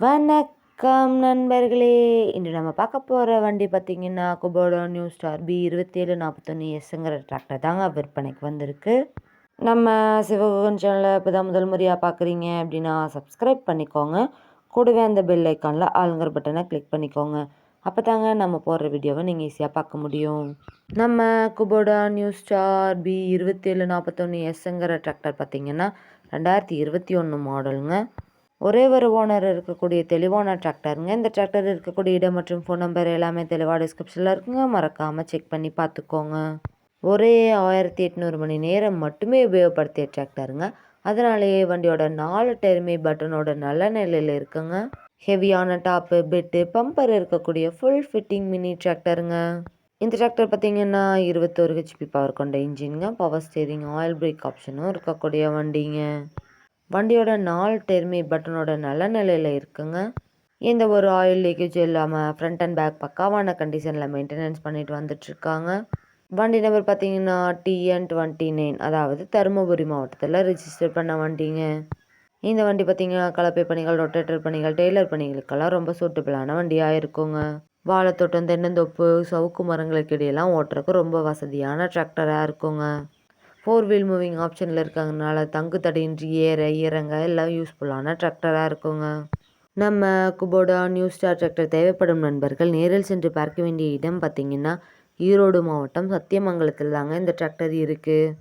வணக்கம் நண்பர்களே. இன்று நம்ம பார்க்க போகிற வண்டி பார்த்திங்கன்னா குபோடா நியூ ஸ்டார் B2741Sங்கிற டிராக்டர் தாங்க விற்பனைக்கு வந்திருக்கு. நம்ம சிவகுகன் சேனலை இப்போ தான் முதல் முறையாக பார்க்குறீங்க அப்படின்னா சப்ஸ்கிரைப் பண்ணிக்கோங்க. கூடவே அந்த பெல் ஐக்கானில் ஆளுங்கிற பட்டனை கிளிக் பண்ணிக்கோங்க. அப்போ தாங்க நம்ம போடுற வீடியோவை நீங்கள் ஈஸியாக பார்க்க முடியும். நம்ம குபோடா நியூ ஸ்டார் B2741Sங்கிற டிராக்டர் பார்த்திங்கன்னா 2021 மாடலுங்க. ஒரே ஒரு ஓனர் இருக்கக்கூடிய தெளிவான டிராக்டருங்க. இந்த டிராக்டர் இருக்கக்கூடிய இடம் மற்றும் ஃபோன் நம்பர் எல்லாமே தெளிவாக டிஸ்கிரிப்ஷனில் இருக்குங்க. மறக்காமல் செக் பண்ணி பார்த்துக்கோங்க. ஒரே 1800 மணி நேரம் மட்டுமே உபயோகப்படுத்திய டிராக்டருங்க. அதனாலேயே வண்டியோட 4 டயருமே பட்டனோட நல்ல நிலையில் இருக்குங்க. ஹெவியான டாப்பு, பெட்டு, பம்பர் இருக்கக்கூடிய ஃபுல் ஃபிட்டிங் மினி டிராக்டருங்க. இந்த டிராக்டர் பார்த்திங்கன்னா 21 HP பவர் கொண்ட இன்ஜின்ங்க. பவர் ஸ்டீரிங், ஆயில் பிரேக் ஆப்ஷனும் இருக்கக்கூடிய வண்டிங்க. வண்டியோட 4 டயருமே பட்டனோட நல்ல நிலையில் இருக்குங்க. எந்த ஒரு ஆயில் லீக்கேஜ் இல்லாமல் ஃப்ரண்ட் அண்ட் பேக் பக்காவான கண்டிஷனில் மெயின்டெனன்ஸ் பண்ணிட்டு வந்துட்டுருக்காங்க. வண்டி நம்பர் பார்த்தீங்கன்னா TN29, அதாவது தருமபுரி மாவட்டத்தில் ரிஜிஸ்டர் பண்ண வண்டிங்க. இந்த வண்டி பார்த்திங்கன்னா கலப்பை பணிகள், ரொட்டேட்டர் பணிகள், டெய்லர் பணிகளுக்கெல்லாம் ரொம்ப சூட்டபிளான வண்டியாக இருக்குங்க. வாழைத்தோட்டம், தென்னந்தோப்பு, சவுக்கு மரங்களுக்கு இடையெல்லாம் ஓட்டுறதுக்கு ரொம்ப வசதியான டிராக்டராக இருக்குங்க. 4 வீல் மூவிங் ஆப்ஷனில் இருக்கிறதுனால தங்கு தடையின்றி ஏற இறங்க எல்லாம் யூஸ்ஃபுல்லான டிராக்டராக இருக்குங்க. நம்ம குபோடா நியூ ஸ்டார் டிராக்டர் தேவைப்படும் நண்பர்கள் நேரில் சென்று பார்க்க வேண்டிய இடம் பார்த்திங்கன்னா ஈரோடு மாவட்டம் சத்தியமங்கலத்தில் தாங்க இந்த டிராக்டர் இருக்குது.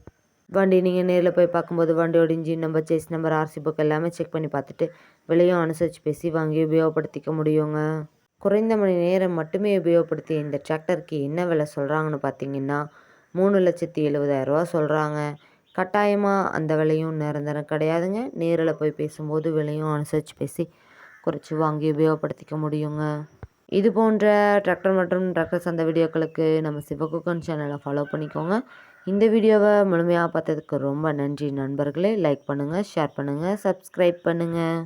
வண்டி நீங்கள் நேரில் போய் பார்க்கும்போது வண்டியோட engine number, chassis number, RC book எல்லாமே செக் பண்ணி பார்த்துட்டு விலையும் அனுசரித்து பேசி வாங்கி உபயோகப்படுத்திக்க முடியுங்க. குறைந்த மணி நேரம் மட்டுமே உபயோகப்படுத்திய இந்த டிராக்டருக்கு என்ன விலை சொல்கிறாங்கன்னு பார்த்தீங்கன்னா 3,70,000 சொல்கிறாங்க. கட்டாயமாக அந்த விலையும் நிரந்தரம் கிடையாதுங்க. நேரில் போய் பேசும்போது விலையும் அனுசரித்து பேசி குறைச்சி வாங்கி உபயோகப்படுத்திக்க முடியுங்க. இது போன்ற டிராக்டர் மற்றும் டிராக்டர் சந்தை வீடியோக்களுக்கு நம்ம சிவகுகன் சேனலை ஃபாலோ பண்ணிக்கோங்க. இந்த வீடியோவை முழுமையாக பார்த்ததுக்கு ரொம்ப நன்றி நண்பர்களே. லைக் பண்ணுங்கள், ஷேர் பண்ணுங்கள், சப்ஸ்கிரைப் பண்ணுங்கள்.